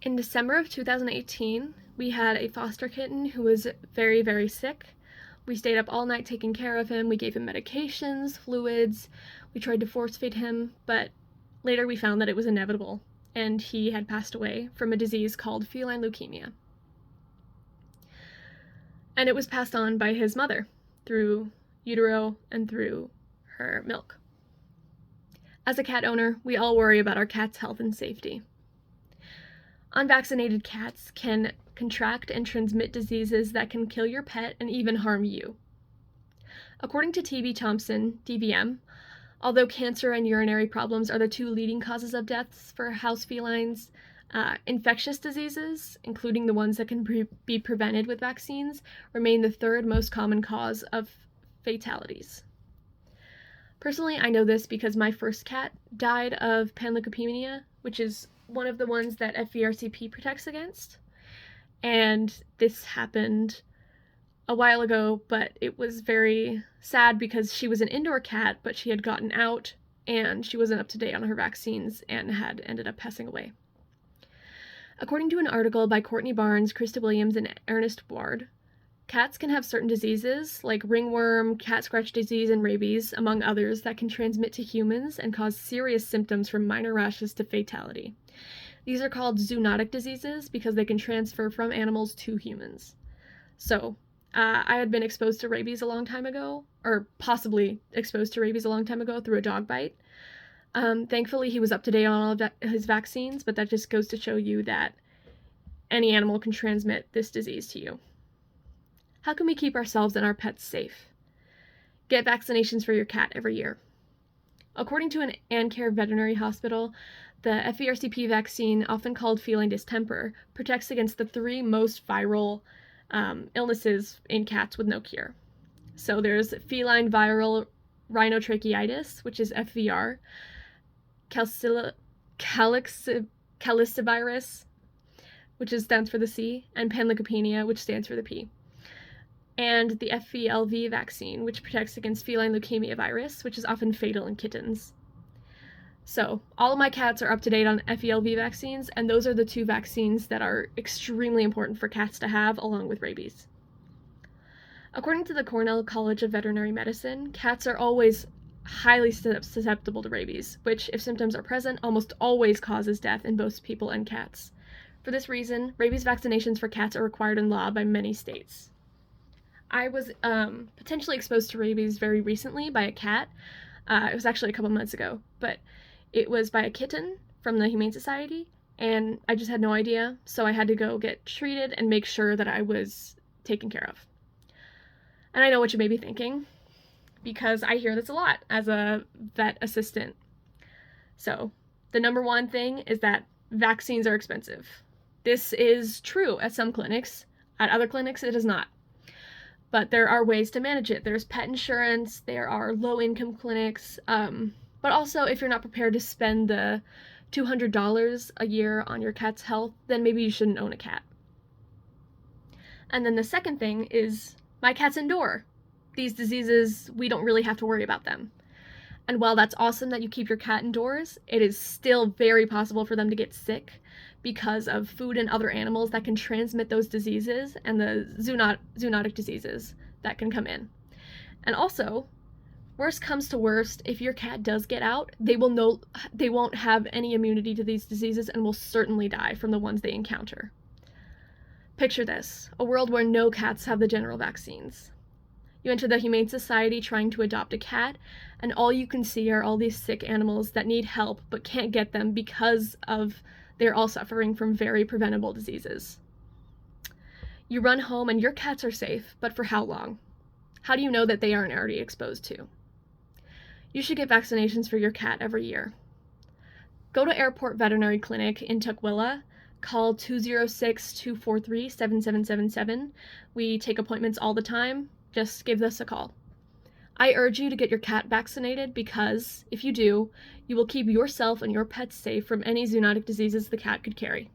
In December of 2018, we had a foster kitten who was very, very sick. We stayed up all night taking care of him. We gave him medications, fluids. We tried to force feed him, but later we found that it was inevitable, and he had passed away from a disease called feline leukemia. And it was passed on by his mother through utero and through her milk. As a cat owner, we all worry about our cat's health and safety. Unvaccinated cats can contract and transmit diseases that can kill your pet and even harm you. According to T.B. Thompson, DVM, although cancer and urinary problems are the two leading causes of deaths for house felines, infectious diseases, including the ones that can be prevented with vaccines, remain the third most common cause of fatalities. Personally, I know this because my first cat died of panleukopenia, which is one of the ones that FVRCP protects against. And this happened a while ago, but it was very sad because she was an indoor cat, but she had gotten out and she wasn't up to date on her vaccines and had ended up passing away. According to an article by Courtney Barnes, Krista Williams, and Ernest Ward, cats can have certain diseases like ringworm, cat scratch disease, and rabies, among others, that can transmit to humans and cause serious symptoms from minor rashes to fatality. These are called zoonotic diseases because they can transfer from animals to humans. So, I had been exposed to rabies a long time ago, or possibly exposed to rabies a long time ago through a dog bite. Thankfully, he was up to date on all of his vaccines, but that just goes to show you that any animal can transmit this disease to you. How can we keep ourselves and our pets safe? Get vaccinations for your cat every year. According to an AnCare veterinary hospital, the FVRCP vaccine, often called feline distemper, protects against the three most viral illnesses in cats with no cure. So there's feline viral rhinotracheitis, which is FVR, calicivirus, which stands for the C, and panleukopenia, which stands for the P. And the FVLV vaccine, which protects against feline leukemia virus, which is often fatal in kittens. So, all of my cats are up to date on FVLV vaccines, and those are the two vaccines that are extremely important for cats to have, along with rabies. According to the Cornell College of Veterinary Medicine, cats are always highly susceptible to rabies, which, if symptoms are present, almost always causes death in both people and cats. For this reason, rabies vaccinations for cats are required in law by many states. I was potentially exposed to rabies very recently by a cat. It was actually a couple months ago, but it was by a kitten from the Humane Society, and I just had no idea, so I had to go get treated and make sure that I was taken care of. And I know what you may be thinking, because I hear this a lot as a vet assistant. So, the number one thing is that vaccines are expensive. This is true at some clinics. At other clinics, it is not. But there are ways to manage it. There's pet insurance, there are low-income clinics, but also if you're not prepared to spend the $200 a year on your cat's health, then maybe you shouldn't own a cat. And then the second thing is, my cat's indoor. These diseases, we don't really have to worry about them. And while that's awesome that you keep your cat indoors, it is still very possible for them to get sick because of food and other animals that can transmit those diseases and the zoonotic diseases that can come in. And also, worst comes to worst, if your cat does get out, they won't have any immunity to these diseases and will certainly die from the ones they encounter. Picture this, a world where no cats have the general vaccines. You enter the Humane Society trying to adopt a cat, and all you can see are all these sick animals that need help but can't get them because they're all suffering from very preventable diseases. You run home and your cats are safe, but for how long? How do you know that they aren't already exposed to? You should get vaccinations for your cat every year. Go to Airport Veterinary Clinic in Tukwila, call 206-243-7777. We take appointments all the time. Just give us a call. I urge you to get your cat vaccinated because, if you do, you will keep yourself and your pets safe from any zoonotic diseases the cat could carry.